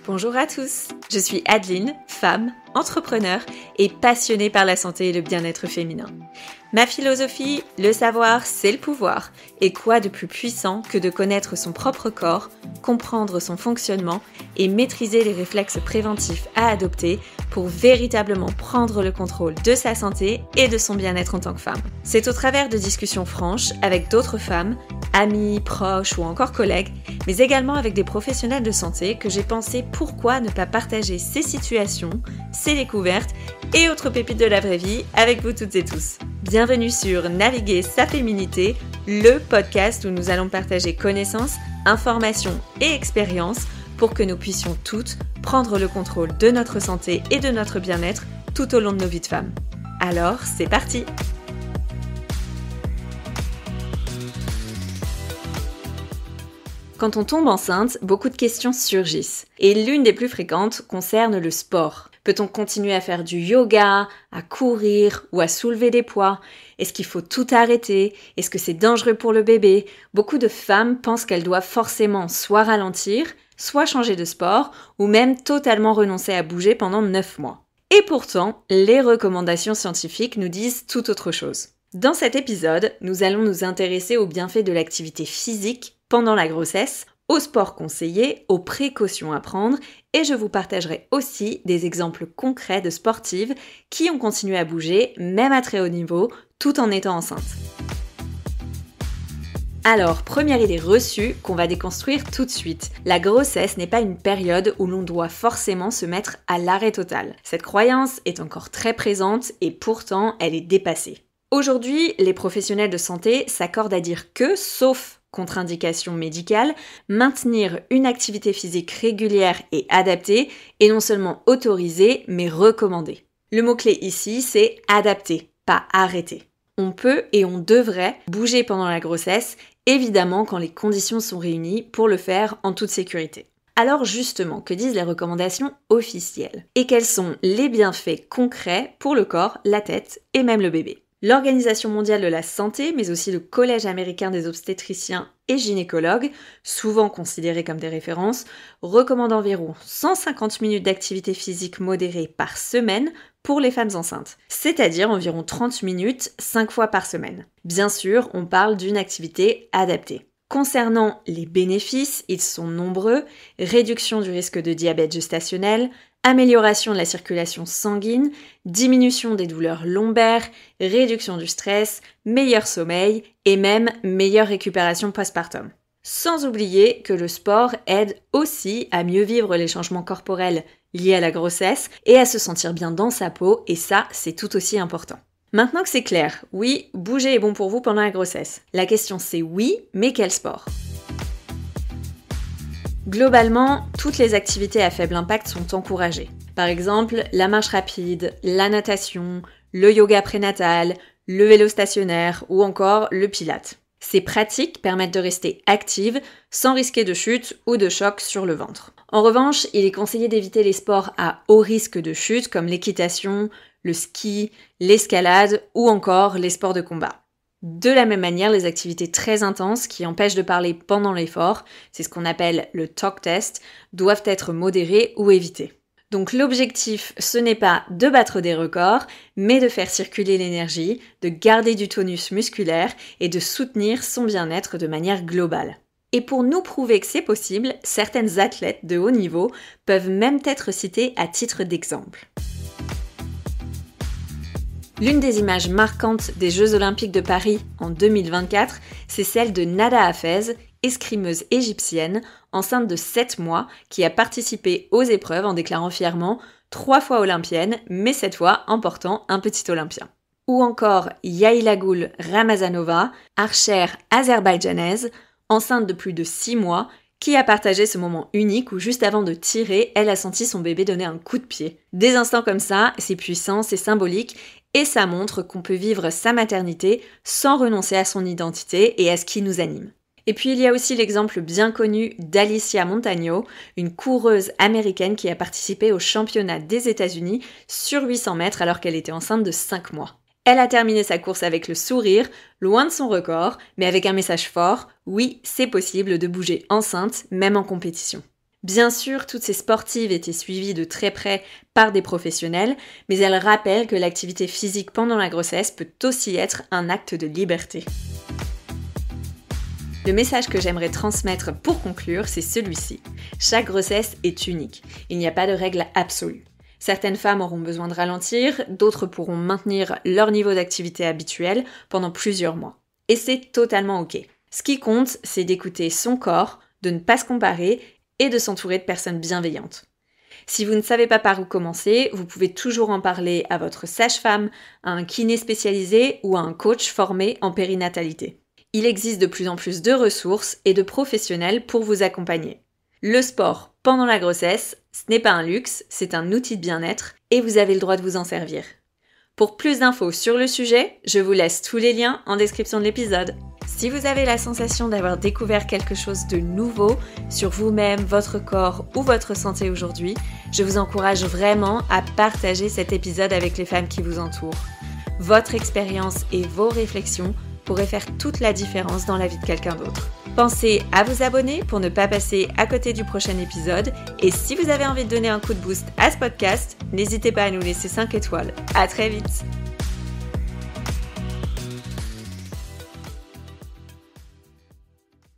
Bonjour à tous, je suis Adeline, femme, entrepreneur et passionnée par la santé et le bien-être féminin. Ma philosophie, le savoir, c'est le pouvoir. Et quoi de plus puissant que de connaître son propre corps, comprendre son fonctionnement et maîtriser les réflexes préventifs à adopter pour véritablement prendre le contrôle de sa santé et de son bien-être en tant que femme. C'est au travers de discussions franches avec d'autres femmes, amis, proches ou encore collègues, mais également avec des professionnels de santé que j'ai pensé pourquoi ne pas partager ces situations, ces découvertes et autres pépites de la vraie vie avec vous toutes et tous. Bienvenue sur Naviguer sa féminité, le podcast où nous allons partager connaissances, informations et expériences pour que nous puissions toutes prendre le contrôle de notre santé et de notre bien-être tout au long de nos vies de femmes. Alors, c'est parti! Quand on tombe enceinte, beaucoup de questions surgissent. Et l'une des plus fréquentes concerne le sport. Peut-on continuer à faire du yoga, à courir ou à soulever des poids? Est-ce qu'il faut tout arrêter? Est-ce que c'est dangereux pour le bébé? Beaucoup de femmes pensent qu'elles doivent forcément soit ralentir, soit changer de sport, ou même totalement renoncer à bouger pendant 9 mois. Et pourtant, les recommandations scientifiques nous disent tout autre chose. Dans cet épisode, nous allons nous intéresser aux bienfaits de l'activité physique pendant la grossesse, aux sports conseillés, aux précautions à prendre, et je vous partagerai aussi des exemples concrets de sportives qui ont continué à bouger, même à très haut niveau, tout en étant enceintes. Alors, première idée reçue qu'on va déconstruire tout de suite. La grossesse n'est pas une période où l'on doit forcément se mettre à l'arrêt total. Cette croyance est encore très présente et pourtant elle est dépassée. Aujourd'hui, les professionnels de santé s'accordent à dire que, sauf contre-indication médicale, maintenir une activité physique régulière et adaptée est non seulement autorisé, mais recommandé. Le mot-clé ici, c'est adapter, pas arrêter. On peut et on devrait bouger pendant la grossesse, évidemment quand les conditions sont réunies pour le faire en toute sécurité. Alors justement, que disent les recommandations officielles? Et quels sont les bienfaits concrets pour le corps, la tête et même le bébé? L'Organisation mondiale de la santé, mais aussi le Collège américain des obstétriciens et gynécologues, souvent considérés comme des références, recommandent environ 150 minutes d'activité physique modérée par semaine pour les femmes enceintes, c'est-à-dire environ 30 minutes 5 fois par semaine. Bien sûr, on parle d'une activité adaptée. Concernant les bénéfices, ils sont nombreux: réduction du risque de diabète gestationnel, amélioration de la circulation sanguine, diminution des douleurs lombaires, réduction du stress, meilleur sommeil et même meilleure récupération postpartum. Sans oublier que le sport aide aussi à mieux vivre les changements corporels liés à la grossesse et à se sentir bien dans sa peau, et ça, c'est tout aussi important. Maintenant que c'est clair, oui, bouger est bon pour vous pendant la grossesse. La question c'est oui, mais quel sport ? Globalement, toutes les activités à faible impact sont encouragées. Par exemple, la marche rapide, la natation, le yoga prénatal, le vélo stationnaire ou encore le pilate. Ces pratiques permettent de rester active sans risquer de chute ou de choc sur le ventre. En revanche, il est conseillé d'éviter les sports à haut risque de chute comme l'équitation, le ski, l'escalade ou encore les sports de combat. De la même manière, les activités très intenses qui empêchent de parler pendant l'effort, c'est ce qu'on appelle le talk test, doivent être modérées ou évitées. Donc l'objectif, ce n'est pas de battre des records, mais de faire circuler l'énergie, de garder du tonus musculaire et de soutenir son bien-être de manière globale. Et pour nous prouver que c'est possible, certaines athlètes de haut niveau peuvent même être citées à titre d'exemple. L'une des images marquantes des Jeux Olympiques de Paris en 2024, c'est celle de Nada Hafez, escrimeuse égyptienne, enceinte de 7 mois, qui a participé aux épreuves en déclarant fièrement 3 fois olympienne, mais cette fois en portant un petit olympien. Ou encore Yaïlagoul Ramazanova, archère azerbaïdjanaise, enceinte de plus de 6 mois, qui a partagé ce moment unique où juste avant de tirer, elle a senti son bébé donner un coup de pied. Des instants comme ça, c'est puissant, c'est symbolique, et ça montre qu'on peut vivre sa maternité sans renoncer à son identité et à ce qui nous anime. Et puis il y a aussi l'exemple bien connu d'Alicia Montagno, une coureuse américaine qui a participé au championnat des États-Unis sur 800 mètres alors qu'elle était enceinte de 5 mois. Elle a terminé sa course avec le sourire, loin de son record, mais avec un message fort: oui, c'est possible de bouger enceinte, même en compétition. Bien sûr, toutes ces sportives étaient suivies de très près par des professionnels, mais elles rappellent que l'activité physique pendant la grossesse peut aussi être un acte de liberté. Le message que j'aimerais transmettre pour conclure, c'est celui-ci. Chaque grossesse est unique. Il n'y a pas de règle absolue. Certaines femmes auront besoin de ralentir, d'autres pourront maintenir leur niveau d'activité habituel pendant plusieurs mois. Et c'est totalement ok. Ce qui compte, c'est d'écouter son corps, de ne pas se comparer et de s'entourer de personnes bienveillantes. Si vous ne savez pas par où commencer, vous pouvez toujours en parler à votre sage-femme, à un kiné spécialisé ou à un coach formé en périnatalité. Il existe de plus en plus de ressources et de professionnels pour vous accompagner. Le sport pendant la grossesse, ce n'est pas un luxe, c'est un outil de bien-être et vous avez le droit de vous en servir. Pour plus d'infos sur le sujet, je vous laisse tous les liens en description de l'épisode. Si vous avez la sensation d'avoir découvert quelque chose de nouveau sur vous-même, votre corps ou votre santé aujourd'hui, je vous encourage vraiment à partager cet épisode avec les femmes qui vous entourent. Votre expérience et vos réflexions pourraient faire toute la différence dans la vie de quelqu'un d'autre. Pensez à vous abonner pour ne pas passer à côté du prochain épisode. Et si vous avez envie de donner un coup de boost à ce podcast, n'hésitez pas à nous laisser 5 étoiles. À très vite!